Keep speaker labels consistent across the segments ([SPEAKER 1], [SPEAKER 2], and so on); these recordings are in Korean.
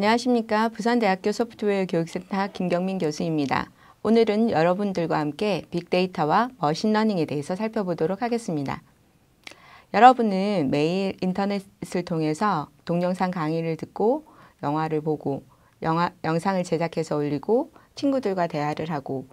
[SPEAKER 1] 안녕하십니까. 부산대학교 소프트웨어 교육센터 김경민 교수입니다. 오늘은 여러분들과 함께 빅데이터와 머신러닝에 대해서 살펴보도록 하겠습니다. 여러분은 매일 인터넷을 통해서 동영상 강의를 듣고 영화를 보고 영상을 제작해서 올리고 친구들과 대화를 하고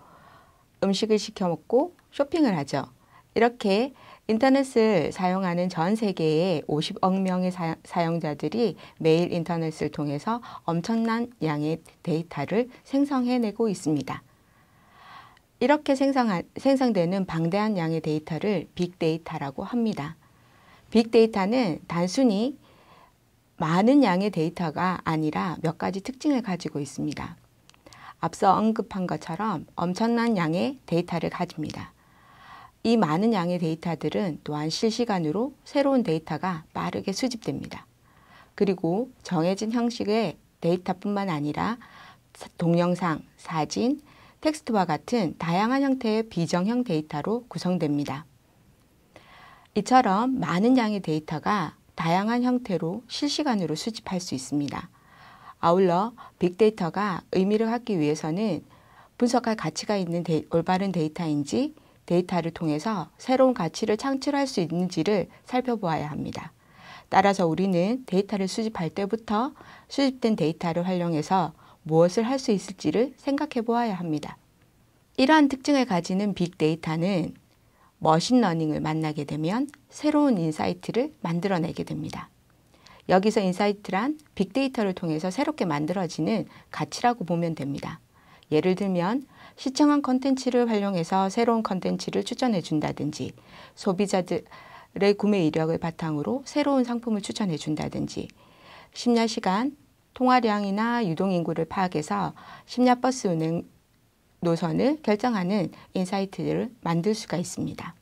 [SPEAKER 1] 음식을 시켜 먹고 쇼핑을 하죠. 이렇게 인터넷을 사용하는 전 세계의 50억 명의 사용자들이 매일 인터넷을 통해서 엄청난 양의 데이터를 생성해내고 있습니다. 이렇게 생성되는 방대한 양의 데이터를 빅데이터라고 합니다. 빅데이터는 단순히 많은 양의 데이터가 아니라 몇 가지 특징을 가지고 있습니다. 앞서 언급한 것처럼 엄청난 양의 데이터를 가집니다. 이 많은 양의 데이터들은 또한 실시간으로 새로운 데이터가 빠르게 수집됩니다. 그리고 정해진 형식의 데이터뿐만 아니라 동영상, 사진, 텍스트와 같은 다양한 형태의 비정형 데이터로 구성됩니다. 이처럼 많은 양의 데이터가 다양한 형태로 실시간으로 수집할 수 있습니다. 아울러 빅데이터가 의미를 갖기 위해서는 분석할 가치가 있는 올바른 데이터인지 데이터를 통해서 새로운 가치를 창출할 수 있는지를 살펴보아야 합니다. 따라서 우리는 데이터를 수집할 때부터 수집된 데이터를 활용해서 무엇을 할 수 있을지를 생각해 보아야 합니다. 이러한 특징을 가지는 빅데이터는 머신러닝을 만나게 되면 새로운 인사이트를 만들어내게 됩니다. 여기서 인사이트란 빅데이터를 통해서 새롭게 만들어지는 가치라고 보면 됩니다. 예를 들면 시청한 컨텐츠를 활용해서 새로운 컨텐츠를 추천해 준다든지 소비자들의 구매 이력을 바탕으로 새로운 상품을 추천해 준다든지 심야시간 통화량이나 유동인구를 파악해서 심야버스 운행 노선을 결정하는 인사이트를 만들 수가 있습니다.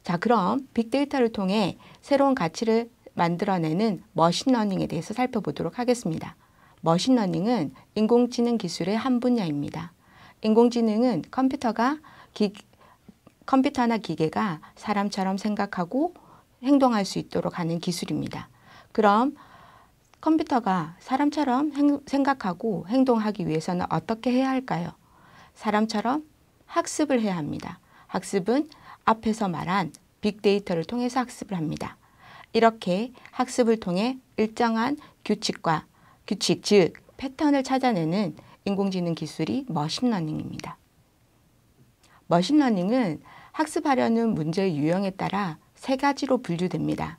[SPEAKER 1] 자, 그럼 빅데이터를 통해 새로운 가치를 만들어내는 머신러닝에 대해서 살펴보도록 하겠습니다. 머신러닝은 인공지능 기술의 한 분야입니다. 인공지능은 컴퓨터나 기계가 사람처럼 생각하고 행동할 수 있도록 하는 기술입니다. 그럼 컴퓨터가 사람처럼 생각하고 행동하기 위해서는 어떻게 해야 할까요? 사람처럼 학습을 해야 합니다. 학습은 앞에서 말한 빅데이터를 통해서 학습을 합니다. 이렇게 학습을 통해 일정한 규칙, 즉 패턴을 찾아내는 인공지능 기술이 머신러닝입니다. 머신러닝은 학습하려는 문제의 유형에 따라 세 가지로 분류됩니다.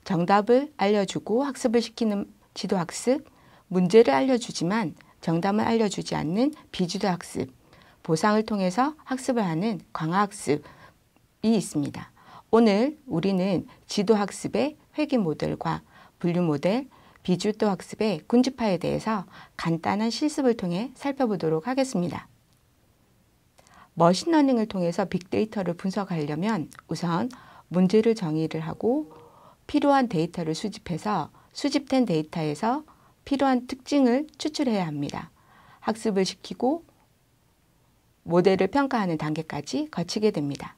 [SPEAKER 1] 정답을 알려주고 학습을 시키는 지도학습, 문제를 알려주지만 정답을 알려주지 않는 비지도학습, 보상을 통해서 학습을 하는 강화학습이 있습니다. 오늘 우리는 지도학습의 회귀 모델과 분류 모델, 비주도 학습의 군집화에 대해서 간단한 실습을 통해 살펴보도록 하겠습니다. 머신러닝을 통해서 빅데이터를 분석하려면 우선 문제를 정의를 하고 필요한 데이터를 수집해서 수집된 데이터에서 필요한 특징을 추출해야 합니다. 학습을 시키고 모델을 평가하는 단계까지 거치게 됩니다.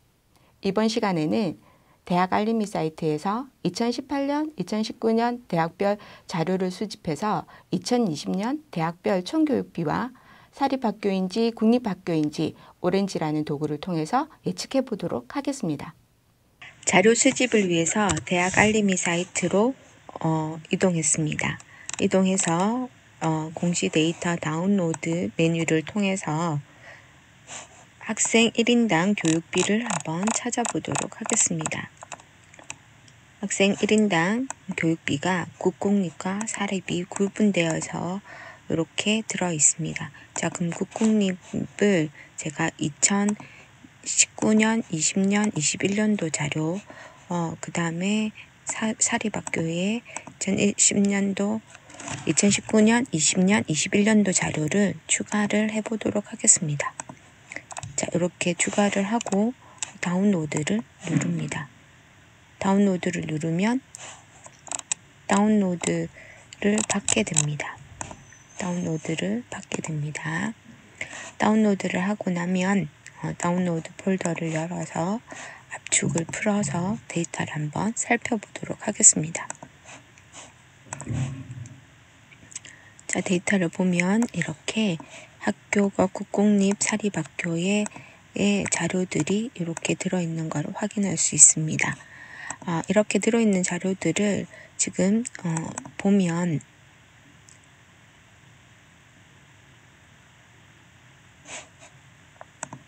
[SPEAKER 1] 이번 시간에는 대학 알림이 사이트에서 2018년, 2019년 대학별 자료를 수집해서 2020년 대학별 총교육비와 사립학교인지 국립학교인지 오렌지라는 도구를 통해서 예측해 보도록 하겠습니다.
[SPEAKER 2] 자료 수집을 위해서 대학 알림이 사이트로 이동했습니다. 이동해서 공시 데이터 다운로드 메뉴를 통해서 학생 1인당 교육비를 한번 찾아보도록 하겠습니다. 학생 1인당 교육비가 국공립과 사립이 구분되어서 이렇게 들어 있습니다. 자, 그럼 국공립을 제가 2019년, 20년, 21년도 자료, 그 다음에 사립학교의 2019년, 20년, 21년도 자료를 추가를 해보도록 하겠습니다. 자, 이렇게 추가를 하고 다운로드를 누릅니다. 다운로드를 누르면 다운로드를 받게 됩니다. 다운로드를 하고 나면 다운로드 폴더를 열어서 압축을 풀어서 데이터를 한번 살펴보도록 하겠습니다. 자, 데이터를 보면 이렇게 학교가 국공립 사립학교의 자료들이 이렇게 들어있는 걸 확인할 수 있습니다. 이렇게 들어있는 자료들을 지금 보면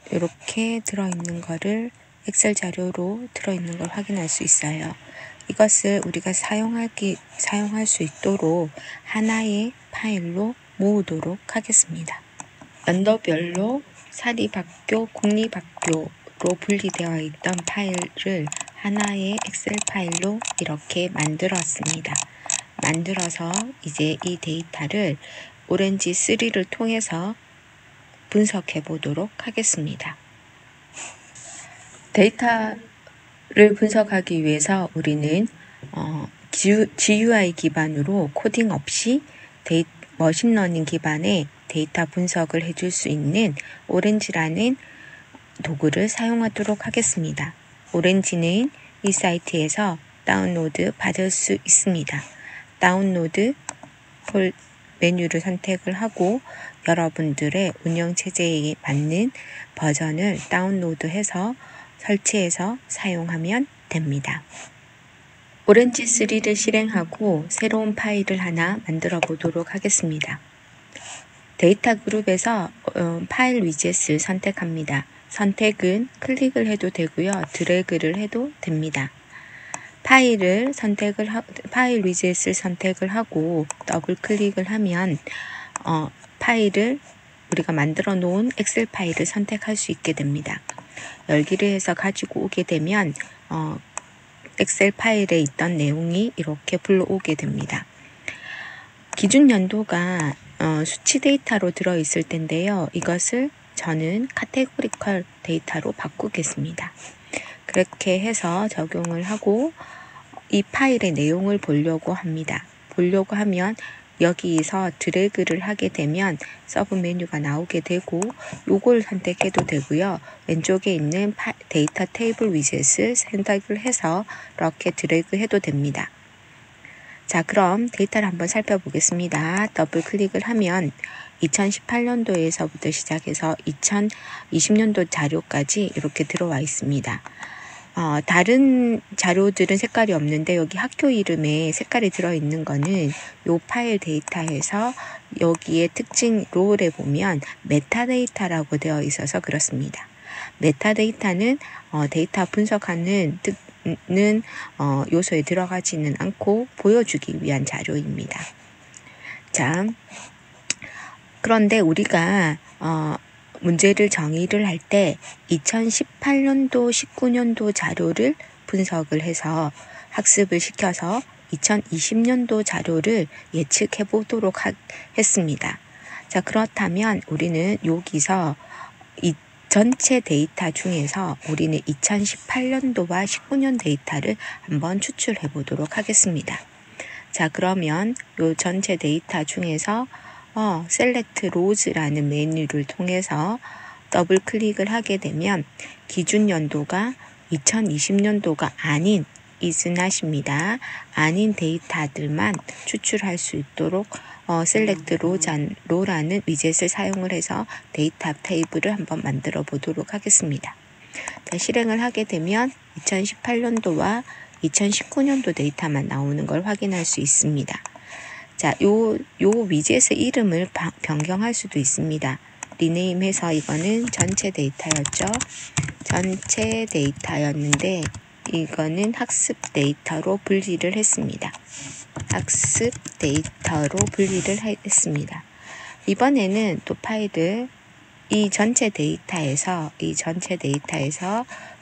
[SPEAKER 2] 이렇게 들어있는 거를 엑셀 자료로 들어있는 걸 확인할 수 있어요. 이것을 우리가 사용할 수 있도록 하나의 파일로 모으도록 하겠습니다. 연도별로 사립학교, 공립학교로 분리되어 있던 파일을 하나의 엑셀 파일로 이렇게 만들었습니다. 만들어서 이제 이 데이터를 오렌지 3를 통해서 분석해 보도록 하겠습니다. 데이터를 분석하기 위해서 우리는 GUI 기반으로 코딩 없이 머신러닝 기반의 데이터 분석을 해줄 수 있는 오렌지라는 도구를 사용하도록 하겠습니다. 오렌지는 이 사이트에서 다운로드 받을 수 있습니다. 다운로드 메뉴를 선택을 하고 여러분들의 운영체제에 맞는 버전을 다운로드해서 설치해서 사용하면 됩니다. 오렌지 3를 실행하고 새로운 파일을 하나 만들어 보도록 하겠습니다. 데이터 그룹에서 파일 위젯을 선택합니다. 선택은 클릭을 해도 되고요. 드래그를 해도 됩니다. 파일 위젯을 선택을 하고 더블 클릭을 하면 파일을 우리가 만들어 놓은 엑셀 파일을 선택할 수 있게 됩니다. 열기를 해서 가지고 오게 되면 엑셀 파일에 있던 내용이 이렇게 불러오게 됩니다. 기준 연도가 수치 데이터로 들어있을 텐데요. 이것을 저는 카테고리컬 데이터로 바꾸겠습니다. 그렇게 해서 적용을 하고 이 파일의 내용을 보려고 합니다. 보려고 하면 여기서 드래그를 하게 되면 서브 메뉴가 나오게 되고 요걸 선택해도 되고요. 왼쪽에 있는 데이터 테이블 위젯을 선택을 해서 이렇게 드래그 해도 됩니다. 자, 그럼 데이터를 한번 살펴보겠습니다. 더블 클릭을 하면 2018년도에서부터 시작해서 2020년도 자료까지 이렇게 들어와 있습니다. 다른 자료들은 색깔이 없는데 여기 학교 이름에 색깔이 들어있는 거는 요 파일 데이터에서 여기에 특징 롤에 보면 메타데이터라고 되어 있어서 그렇습니다. 메타데이터는 데이터 분석하는 요소에 들어가지는 않고 보여주기 위한 자료입니다. 자, 그런데 우리가 문제를 정의를 할 때 2018년도, 19년도 자료를 분석을 해서 학습을 시켜서 2020년도 자료를 예측해 보도록 했습니다. 자, 그렇다면 우리는 여기서 이 전체 데이터 중에서 우리는 2018년도와 19년 데이터를 한번 추출해 보도록 하겠습니다. 자, 그러면 이 전체 데이터 중에서 셀렉트 로즈라는 메뉴를 통해서 더블 클릭을 하게 되면 기준 연도가 2020년도가 아닌 isnot입니다. 아닌 데이터들만 추출할 수 있도록 셀렉트 로라는 위젯을 사용을 해서 데이터 테이블을 한번 만들어 보도록 하겠습니다. 자, 실행을 하게 되면 2018년도와 2019년도 데이터만 나오는 걸 확인할 수 있습니다. 자, 요 위젯의 이름을 변경할 수도 있습니다. 리네임해서 이거는 전체 데이터였죠. 전체 데이터였는데 이거는 학습 데이터로 분리를 했습니다. 학습 데이터로 분리를 했습니다. 이번에는 또 파일을 이 전체 데이터에서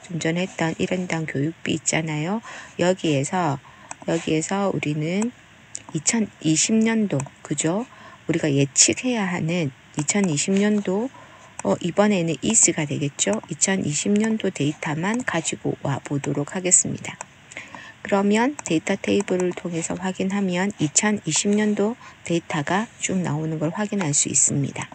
[SPEAKER 2] 좀 전에 했던 1인당 교육비 있잖아요. 여기에서 우리는 2020년도, 그죠? 우리가 예측해야 하는 2020년도, 이번에는 is가 되겠죠? 2020년도 데이터만 가지고 와 보도록 하겠습니다. 그러면 데이터 테이블을 통해서 확인하면 2020년도 데이터가 쭉 나오는 걸 확인할 수 있습니다.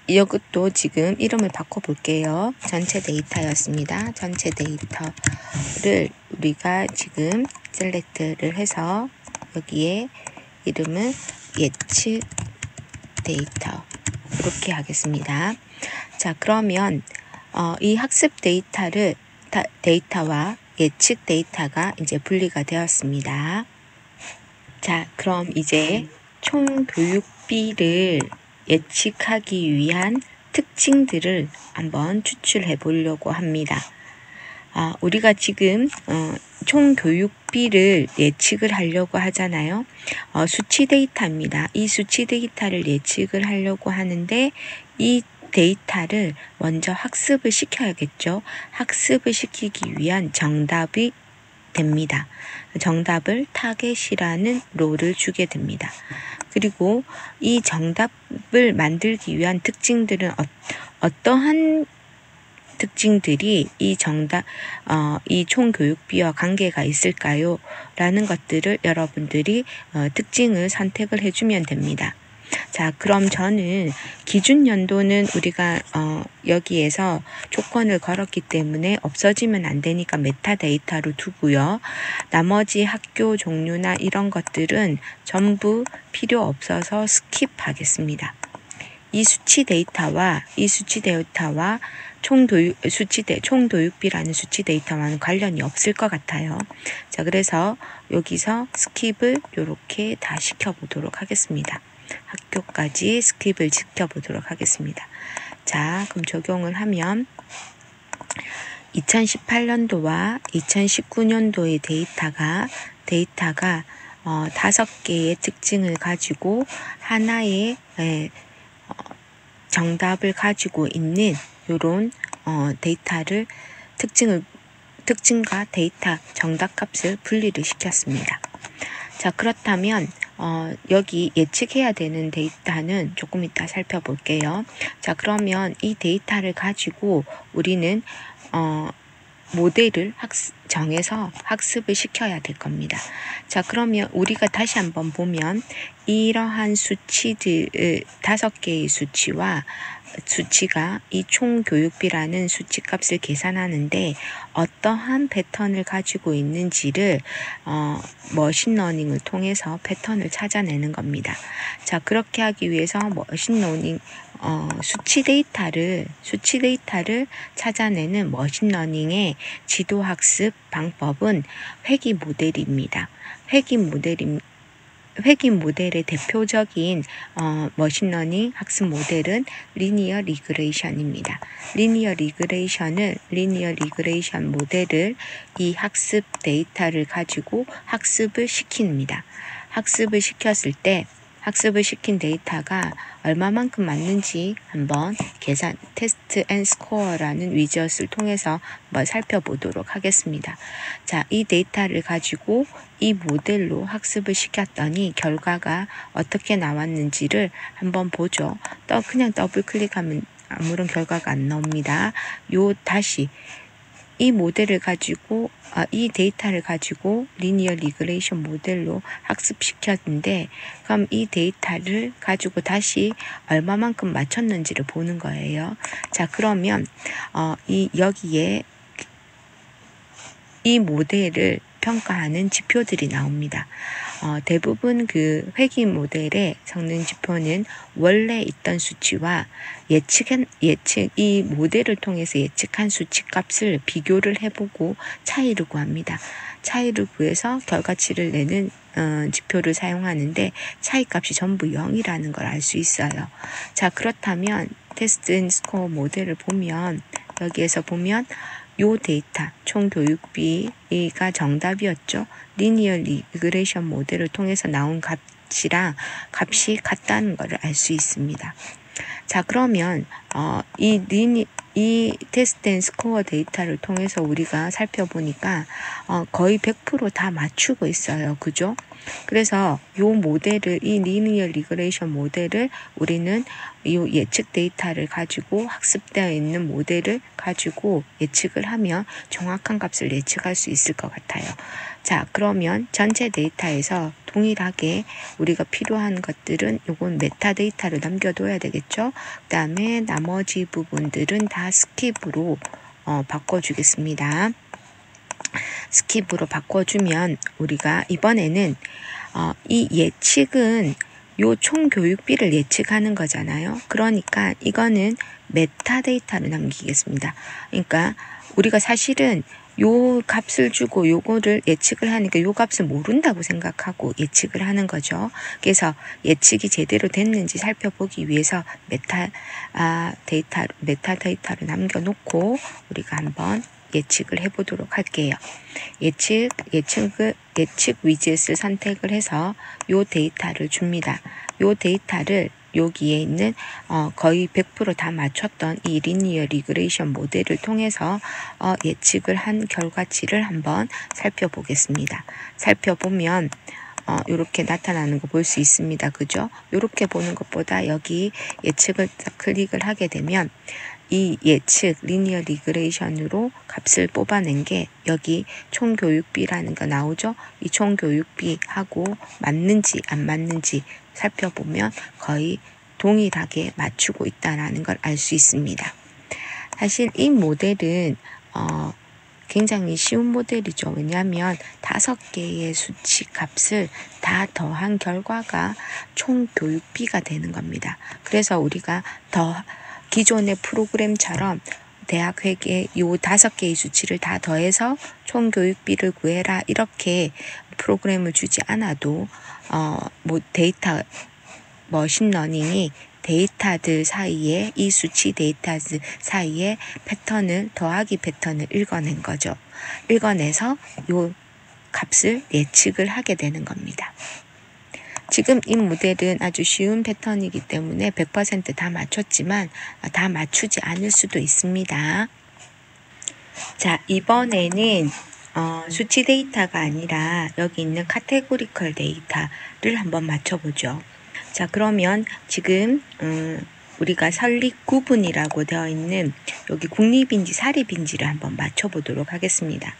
[SPEAKER 2] 이것도 지금 이름을 바꿔볼게요. 전체 데이터였습니다. 전체 데이터를 우리가 지금 셀렉트를 해서 여기에 이름은 예측 데이터 이렇게 하겠습니다. 자, 그러면 이 학습 데이터와 예측 데이터가 이제 분리가 되었습니다. 자, 그럼 이제 총 교육비를 예측하기 위한 특징들을 한번 추출해 보려고 합니다. 우리가 지금 총 교육비를 예측을 하려고 하잖아요. 수치 데이터입니다. 이 수치 데이터를 예측을 하려고 하는데 이 데이터를 먼저 학습을 시켜야겠죠. 학습을 시키기 위한 정답이 됩니다. 정답을 타겟이라는 롤을 주게 됩니다. 그리고 이 정답을 만들기 위한 특징들은 어떠한 특징들이 이 총 교육비와 관계가 있을까요? 라는 것들을 여러분들이 특징을 선택을 해주면 됩니다. 자, 그럼 저는 기준 연도는 우리가 여기에서 조건을 걸었기 때문에 없어지면 안 되니까 메타데이터로 두고요. 나머지 학교 종류나 이런 것들은 전부 필요 없어서 스킵하겠습니다. 이 수치 데이터와 총 교육비라는 수치 데이터와는 관련이 없을 것 같아요. 자, 그래서 여기서 스킵을 이렇게 다 시켜보도록 하겠습니다. 학교까지 스킵을 시켜보도록 하겠습니다. 자, 그럼 적용을 하면 2018년도와 2019년도의 데이터가 5개의 특징을 가지고 하나의 정답을 가지고 있는 이런 데이터를 특징과 데이터 정답값을 분리를 시켰습니다. 자, 그렇다면 여기 예측해야 되는 데이터는 조금 이따 살펴볼게요. 자, 그러면 이 데이터를 가지고 우리는 모델을 정해서 학습을 시켜야 될 겁니다. 자, 그러면 우리가 다시 한번 보면 이러한 수치들 5개의 수치가 이 총 교육비라는 수치값을 계산하는데 어떠한 패턴을 가지고 있는지를 머신러닝을 통해서 패턴을 찾아내는 겁니다. 자, 그렇게 하기 위해서 머신러닝 수치 데이터를 찾아내는 머신러닝의 지도학습 방법은 회귀 모델입니다. 회귀 모델의 대표적인 머신러닝 학습 모델은 리니어 리그레이션입니다. 리니어 리그레이션 모델을 이 학습 데이터를 가지고 학습을 시킵니다. 학습을 시킨 데이터가 얼마만큼 맞는지 한번 테스트 앤 스코어라는 위젯을 통해서 한번 살펴보도록 하겠습니다. 자, 이 데이터를 가지고 이 모델로 학습을 시켰더니 결과가 어떻게 나왔는지를 한번 보죠. 그냥 더블 클릭하면 아무런 결과가 안 나옵니다. 다시 이 데이터를 가지고 리니어 리그레이션 모델로 학습시켰는데 그럼 이 데이터를 가지고 다시 얼마만큼 맞췄는지를 보는 거예요. 자, 그러면 여기에 이 모델을 평가하는 지표들이 나옵니다. 대부분 그 회귀 모델의 성능 지표는 원래 있던 수치와 이 모델을 통해서 예측한 수치 값을 비교를 해보고 차이를 구합니다. 차이를 구해서 결과치를 내는 지표를 사용하는데 차이 값이 전부 0이라는 걸 알 수 있어요. 자, 그렇다면 테스트 앤 스코어 모델을 보면 여기에서 보면 요 데이터 총 교육비가 정답이었죠. 리니어 리그레이션 모델을 통해서 나온 값이 같다는 것을 알 수 있습니다. 자, 그러면 이 테스트 앤 스코어 데이터를 통해서 우리가 살펴보니까 거의 100% 다 맞추고 있어요. 그죠? 그래서 이 리니어 리그레이션 모델을 우리는 이 예측 데이터를 가지고 학습되어 있는 모델을 가지고 예측을 하면 정확한 값을 예측할 수 있을 것 같아요. 자, 그러면 전체 데이터에서 동일하게 우리가 필요한 것들은 요건 메타데이터를 남겨둬야 되겠죠. 그 다음에 나머지 부분들은 다 스킵으로 바꿔주겠습니다. 스킵으로 바꿔주면 우리가 이번에는 이 예측은 요 총 교육비를 예측하는 거잖아요. 그러니까 이거는 메타데이터로 남기겠습니다. 그러니까 우리가 사실은 요 값을 주고 요거를 예측을 하니까 요 값을 모른다고 생각하고 예측을 하는 거죠. 그래서 예측이 제대로 됐는지 살펴보기 위해서 메타데이터로 남겨놓고 우리가 한번 예측을 해보도록 할게요. 예측 위젯을 선택을 해서 요 데이터를 줍니다. 요 데이터를 여기에 있는 거의 100% 다 맞췄던 이 리니어 리그레이션 모델을 통해서 예측을 한 결과치를 한번 살펴보겠습니다. 살펴보면 이렇게 나타나는 거 볼 수 있습니다. 그죠? 이렇게 보는 것보다 여기 예측을 클릭을 하게 되면 이 예측 리니어 리그레이션으로 값을 뽑아낸 게 여기 총교육비라는 거 나오죠. 이 총교육비하고 맞는지 안 맞는지 살펴보면 거의 동일하게 맞추고 있다는 걸 알 수 있습니다. 사실 이 모델은 굉장히 쉬운 모델이죠. 왜냐하면 5개의 수치 값을 다 더한 결과가 총교육비가 되는 겁니다. 그래서 우리가 기존의 프로그램처럼 대학 회계 요 5개의 수치를 다 더해서 총 교육비를 구해라 이렇게 프로그램을 주지 않아도 데이터 머신러닝이 데이터들 사이에 이 수치 데이터들 사이에 패턴을 더하기 패턴을 읽어낸 거죠. 읽어내서 요 값을 예측을 하게 되는 겁니다. 지금 이 모델은 아주 쉬운 패턴이기 때문에 100% 다 맞췄지만 다 맞추지 않을 수도 있습니다. 자, 이번에는 수치 데이터가 아니라 여기 있는 카테고리컬 데이터를 한번 맞춰보죠. 자, 그러면 지금 우리가 설립 구분이라고 되어 있는 여기 국립인지 사립인지를 한번 맞춰보도록 하겠습니다.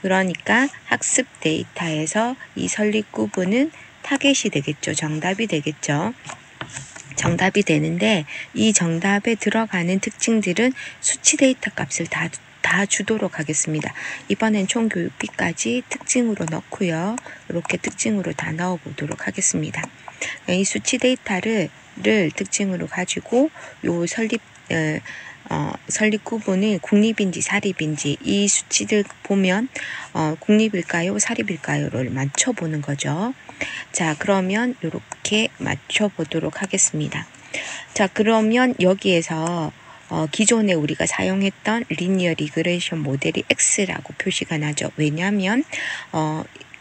[SPEAKER 2] 그러니까 학습 데이터에서 이 설립 구분은 타겟이 되겠죠. 정답이 되겠죠. 정답이 되는데 이 정답에 들어가는 특징들은 수치 데이터 값을 다 주도록 하겠습니다. 이번엔 총 교육비까지 특징으로 넣고요. 이렇게 특징으로 다 넣어 보도록 하겠습니다. 이 수치 데이터를 특징으로 가지고 요 설립 구분을 국립인지 사립인지 이 수치들 보면 국립일까요? 사립일까요?를 맞춰보는 거죠. 자, 그러면 이렇게 맞춰보도록 하겠습니다. 자, 그러면 여기에서 기존에 우리가 사용했던 리니어 리그레이션 모델이 X라고 표시가 나죠. 왜냐하면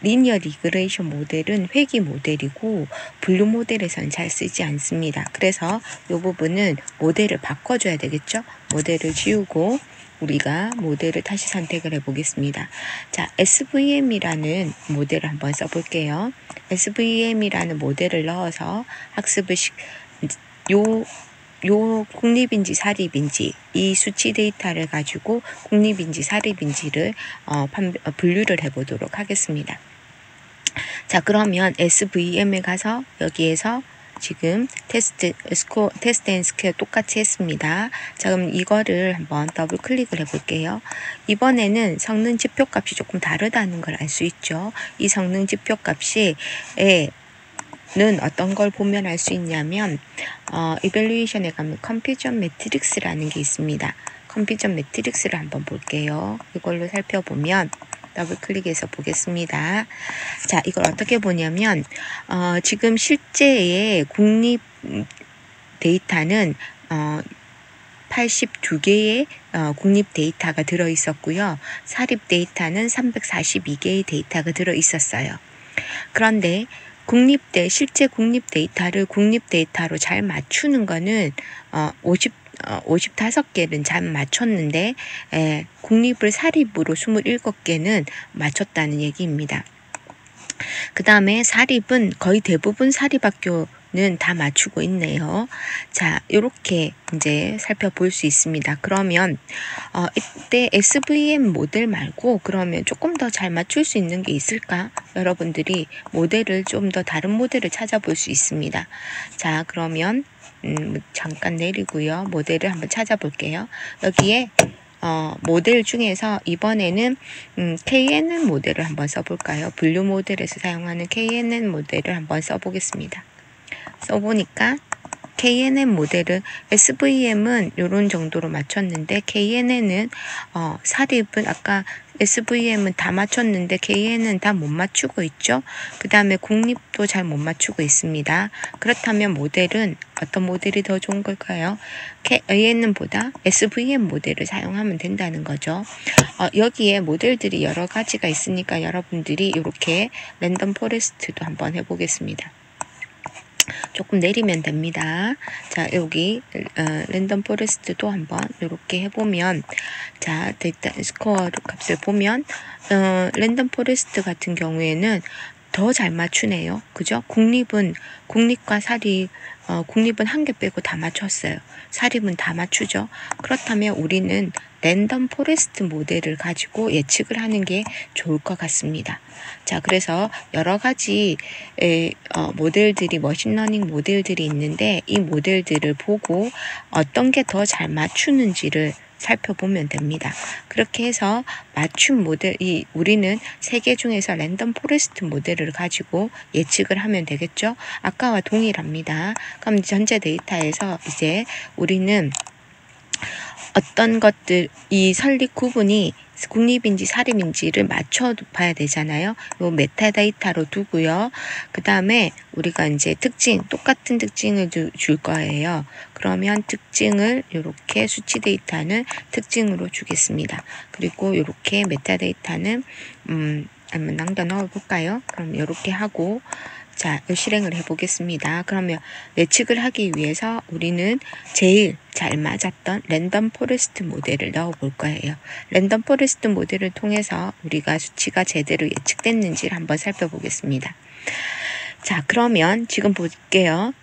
[SPEAKER 2] 리니어 리그레이션 모델은 회귀 모델이고 분류 모델에서는 잘 쓰지 않습니다. 그래서 이 부분은 모델을 바꿔줘야 되겠죠. 모델을 지우고 우리가 모델을 다시 선택을 해보겠습니다. 자, SVM이라는 모델을 한번 써볼게요. SVM이라는 모델을 넣어서 학습을 요 국립인지 사립인지 이 수치 데이터를 가지고 국립인지 사립인지를 분류를 해보도록 하겠습니다. 자, 그러면 SVM에 가서 여기에서 지금 테스트 앤 스퀘어 똑같이 했습니다. 자, 그럼 이거를 한번 더블 클릭을 해볼게요. 이번에는 성능 지표 값이 조금 다르다는 걸 알 수 있죠. 이 성능 지표 값이 는 어떤 걸 보면 알 수 있냐면 이밸류에이션에 가면 컴퓨전 매트릭스라는 게 있습니다. 컴퓨전 매트릭스를 한번 볼게요. 이걸로 살펴보면 더블 클릭해서 보겠습니다. 자, 이걸 어떻게 보냐면 지금 실제의 국립 데이터는 82개의 국립 데이터가 들어 있었고요. 사립 데이터는 342개의 데이터가 들어 있었어요. 그런데 실제 국립 데이터를 국립 데이터로 잘 맞추는 거는 55개는 잘 맞췄는데 국립을 사립으로 27개는 맞췄다는 얘기입니다. 그 다음에 사립은 거의 대부분 사립학교는 다 맞추고 있네요. 자, 이렇게 이제 살펴볼 수 있습니다. 그러면 이때 SVM 모델 말고 그러면 조금 더 잘 맞출 수 있는 게 있을까? 여러분들이 모델을 좀 더 다른 모델을 찾아볼 수 있습니다. 자, 그러면 잠깐 내리고요. 모델을 한번 찾아볼게요. 여기에 모델 중에서 이번에는 KNN 모델을 한번 써볼까요? 분류 모델에서 사용하는 KNN 모델을 한번 써보겠습니다. 써보니까 KNN 모델은 SVM은 이런 정도로 맞췄는데 KNN은 사립은 아까 SVM은 다 맞췄는데 KNN은 다 못 맞추고 있죠. 그 다음에 국립도 잘 못 맞추고 있습니다. 그렇다면 모델은 어떤 모델이 더 좋은 걸까요? KNN보다 SVM 모델을 사용하면 된다는 거죠. 여기에 모델들이 여러 가지가 있으니까 여러분들이 이렇게 랜덤 포레스트도 한번 해보겠습니다. 조금 내리면 됩니다. 자, 여기 랜덤 포레스트도 한번 이렇게 해보면, 자, 데이터 스코어 값을 보면 랜덤 포레스트 같은 경우에는 더 잘 맞추네요. 그죠? 국립과 사립, 국립은 한 개 빼고 다 맞췄어요. 사립은 다 맞추죠. 그렇다면 우리는 랜덤 포레스트 모델을 가지고 예측을 하는 게 좋을 것 같습니다. 자, 그래서 여러 가지 모델들이, 머신러닝 모델들이 있는데 이 모델들을 보고 어떤 게 더 잘 맞추는지를 살펴보면 됩니다. 그렇게 해서 맞춤 모델이 우리는 세 개 중에서 랜덤 포레스트 모델을 가지고 예측을 하면 되겠죠. 아까와 동일합니다. 그럼 전체 데이터에서 이제 우리는 어떤 것들, 이 설립 구분이 국립인지 사립인지를 맞춰 봐야 되잖아요. 요 메타데이터로 두고요. 그 다음에 우리가 이제 똑같은 특징을 줄 거예요. 그러면 특징을 이렇게 수치 데이터는 특징으로 주겠습니다. 그리고 이렇게 메타데이터는 한번 남겨 넣어 볼까요? 그럼 이렇게 하고, 자, 실행을 해보겠습니다. 그러면 예측을 하기 위해서 우리는 제일 잘 맞았던 랜덤 포레스트 모델을 넣어 볼 거예요. 랜덤 포레스트 모델을 통해서 우리가 수치가 제대로 예측됐는지를 한번 살펴보겠습니다. 자, 그러면 지금 볼게요.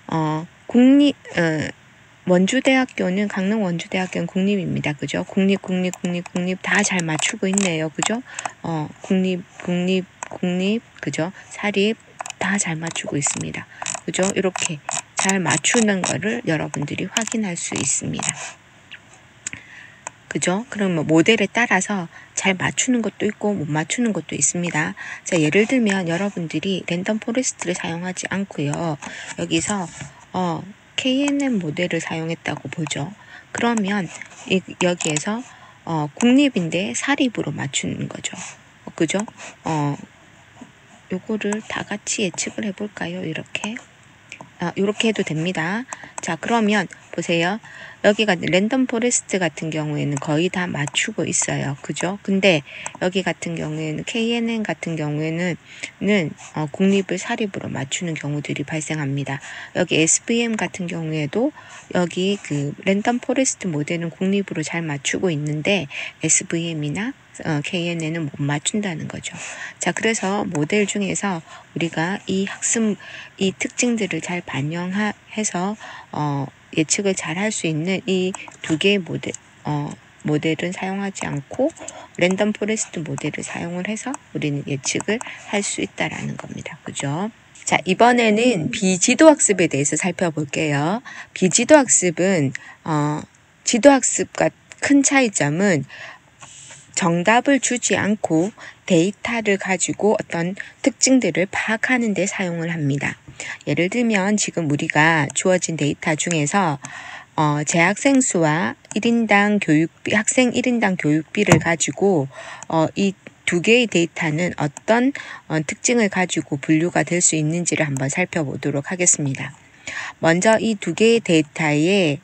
[SPEAKER 2] 원주대학교는, 강릉 원주대학교는 국립입니다. 그죠? 국립 다 잘 맞추고 있네요. 그죠? 국립, 그죠? 사립, 다 잘 맞추고 있습니다. 그죠? 이렇게 잘 맞추는 거를 여러분들이 확인할 수 있습니다. 그죠? 그러면 모델에 따라서 잘 맞추는 것도 있고 못 맞추는 것도 있습니다. 자, 예를 들면 여러분들이 랜덤 포레스트를 사용하지 않고요. 여기서 KNN 모델을 사용했다고 보죠. 그러면 여기에서 국립인데 사립으로 맞추는 거죠. 그죠? 요거를 다 같이 예측을 해볼까요? 이렇게 해도 됩니다. 자, 그러면 보세요. 여기가 랜덤 포레스트 같은 경우에는 거의 다 맞추고 있어요. 그죠? 근데 여기 같은 경우에는 KNN 같은 경우에는 국립을 사립으로 맞추는 경우들이 발생합니다. 여기 SVM 같은 경우에도 여기 그 랜덤 포레스트 모델은 국립으로 잘 맞추고 있는데 SVM이나 KNN은 못 맞춘다는 거죠. 자, 그래서 모델 중에서 우리가 이 특징들을 잘 반영해서 예측을 잘 할 수 있는 이 두 개의 모델은 사용하지 않고 랜덤 포레스트 모델을 사용을 해서 우리는 예측을 할 수 있다라는 겁니다. 그죠? 자, 이번에는 비지도학습에 대해서 살펴볼게요. 비지도학습은 지도학습과 큰 차이점은 정답을 주지 않고 데이터를 가지고 어떤 특징들을 파악하는 데 사용을 합니다. 예를 들면 지금 우리가 주어진 데이터 중에서 재학생 수와 학생 1인당 교육비를 가지고 이 두 개의 데이터는 어떤 특징을 가지고 분류가 될 수 있는지를 한번 살펴보도록 하겠습니다. 먼저 이 두 개의 데이터의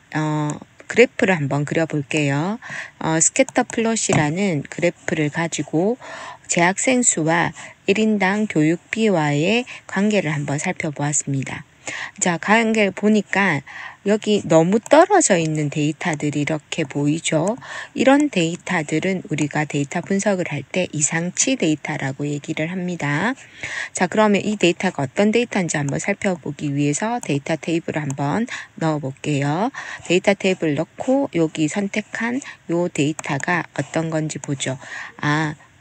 [SPEAKER 2] 그래프를 한번 그려볼게요. 스캐터 플롯이라는 그래프를 가지고 재학생 수와 1인당 교육비와의 관계를 한번 살펴보았습니다. 자, 관계를 보니까 여기 너무 떨어져 있는 데이터들이 이렇게 보이죠. 이런 데이터들은 우리가 데이터 분석을 할 때 이상치 데이터라고 얘기를 합니다. 자, 그러면 이 데이터가 어떤 데이터인지 한번 살펴보기 위해서 데이터 테이블을 한번 넣어 볼게요. 데이터 테이블 넣고 여기 선택한 요 데이터가 어떤 건지 보죠.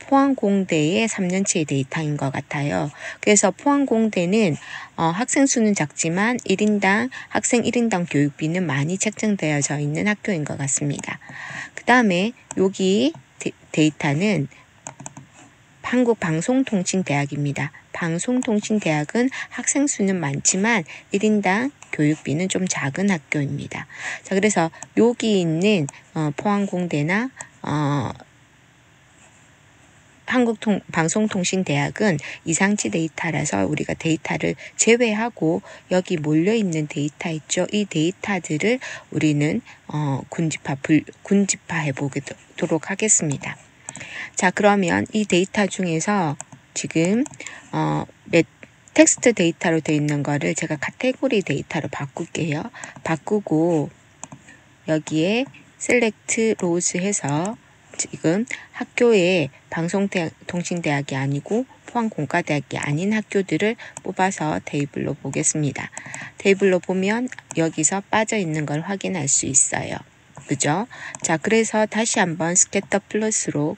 [SPEAKER 2] 포항공대의 3년치의 데이터인 것 같아요. 그래서 포항공대는 학생 수는 작지만 1인당 학생 1인당 교육비는 많이 책정되어져 있는 학교인 것 같습니다. 그 다음에 여기 데이터는 한국방송통신대학입니다. 방송통신대학은 학생 수는 많지만 1인당 교육비는 좀 작은 학교입니다. 자, 그래서 여기 있는 포항공대나 한국방송통신대학은 이상치 데이터라서 우리가 데이터를 제외하고 여기 몰려있는 데이터 있죠. 이 데이터들을 우리는 군집화해 보도록 하겠습니다. 자, 그러면 이 데이터 중에서 지금 텍스트 데이터로 되어 있는 거를 제가 카테고리 데이터로 바꿀게요. 바꾸고 여기에 셀렉트 로즈 해서 지금 학교에 방송통신대학이 아니고 포항공과대학이 아닌 학교들을 뽑아서 테이블로 보겠습니다. 테이블로 보면 여기서 빠져 있는 걸 확인할 수 있어요. 그죠? 자, 그래서 다시 한번 스캐터 플러스로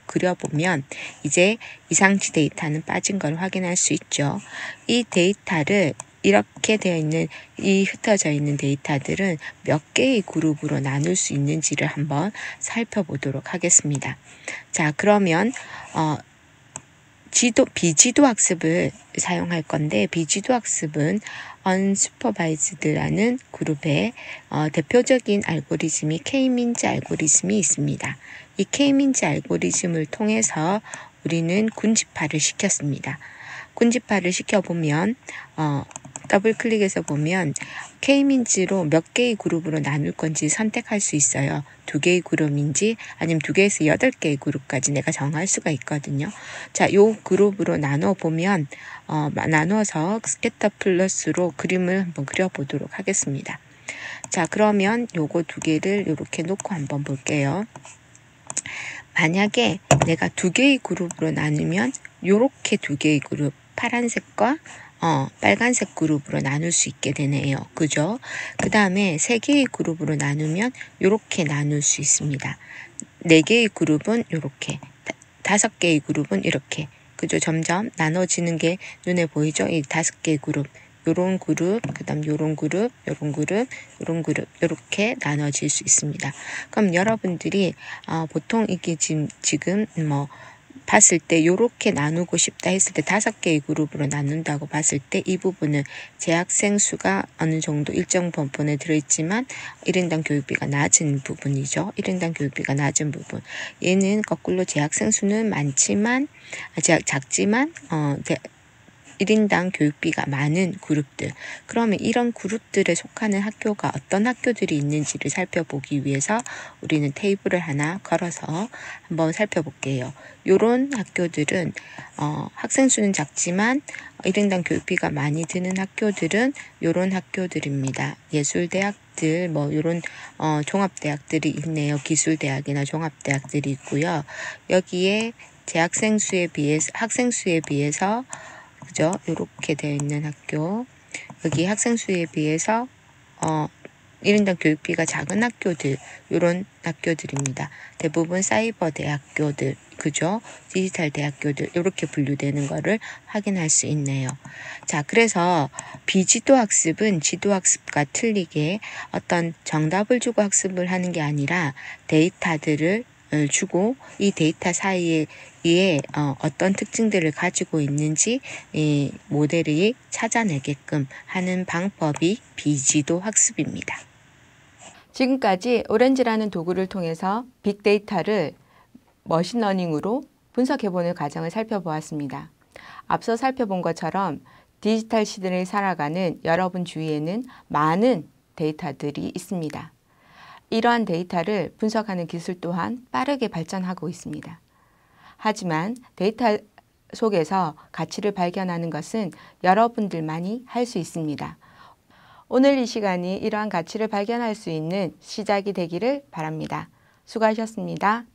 [SPEAKER 2] 그려보면 이제 이상치 데이터는 빠진 걸 확인할 수 있죠. 이 데이터를 이렇게 되어 있는 이 흩어져 있는 데이터들은 몇 개의 그룹으로 나눌 수 있는지를 한번 살펴보도록 하겠습니다. 자, 그러면 비지도 학습을 사용할 건데 비지도 학습은 unsupervised라는 그룹의 대표적인 알고리즘이 K-민즈 알고리즘이 있습니다. 이 K-민즈 알고리즘을 통해서 우리는 군집화를 시켰습니다. 군집화를 시켜보면 더블 클릭해서 보면 K-민즈로 몇 개의 그룹으로 나눌 건지 선택할 수 있어요. 2개의 그룹인지 아니면 2개에서 8개의 그룹까지 내가 정할 수가 있거든요. 자, 요 그룹으로 나눠 보면 나눠서 스캐터 플러스로 그림을 한번 그려보도록 하겠습니다. 자, 그러면 요거 2개를 이렇게 놓고 한번 볼게요. 만약에 내가 2개의 그룹으로 나누면 요렇게 2개의 그룹, 파란색과 빨간색 그룹으로 나눌 수 있게 되네요. 그죠? 그 다음에 3개의 그룹으로 나누면 이렇게 나눌 수 있습니다. 4개의 그룹은 이렇게, 5개의 그룹은 이렇게. 그죠? 점점 나눠지는 게 눈에 보이죠? 이 5개의 그룹. 요런 그룹, 그 다음 요런 그룹, 요런 그룹, 요런 그룹, 요렇게 나눠질 수 있습니다. 그럼 여러분들이 보통 이게 지금 봤을 때 요렇게 나누고 싶다 했을 때 5개의 그룹으로 나눈다고 봤을 때 이 부분은 재학생 수가 어느 정도 일정 부분에 들어있지만 1인당 교육비가 낮은 부분이죠. 1인당 교육비가 낮은 부분. 얘는 거꾸로 재학생 수는 작지만 1인당 교육비가 많은 그룹들. 그러면 이런 그룹들에 속하는 학교가 어떤 학교들이 있는지를 살펴보기 위해서 우리는 테이블을 하나 걸어서 한번 살펴볼게요. 요런 학교들은 학생 수는 작지만 1인당 교육비가 많이 드는 학교들은 요런 학교들입니다. 예술대학들 요런 종합대학들이 있네요. 기술대학이나 종합대학들이 있고요. 여기에 재학생 수에 비해서 학생 수에 비해서 그죠? 이렇게 되어 있는 학교. 여기 학생 수에 비해서 1인당 교육비가 작은 학교들, 이런 학교들입니다. 대부분 사이버 대학교들, 그죠? 디지털 대학교들, 이렇게 분류되는 거를 확인할 수 있네요. 자, 그래서 비지도 학습은 지도 학습과 틀리게 어떤 정답을 주고 학습을 하는 게 아니라 데이터들을 주고 이 데이터 사이에 어떤 특징들을 가지고 있는지 이 모델이 찾아내게끔 하는 방법이 비지도 학습입니다.
[SPEAKER 1] 지금까지 오렌지라는 도구를 통해서 빅데이터를 머신러닝으로 분석해보는 과정을 살펴보았습니다. 앞서 살펴본 것처럼 디지털 시대를 살아가는 여러분 주위에는 많은 데이터들이 있습니다. 이러한 데이터를 분석하는 기술 또한 빠르게 발전하고 있습니다. 하지만 데이터 속에서 가치를 발견하는 것은 여러분들만이 할 수 있습니다. 오늘 이 시간이 이러한 가치를 발견할 수 있는 시작이 되기를 바랍니다. 수고하셨습니다.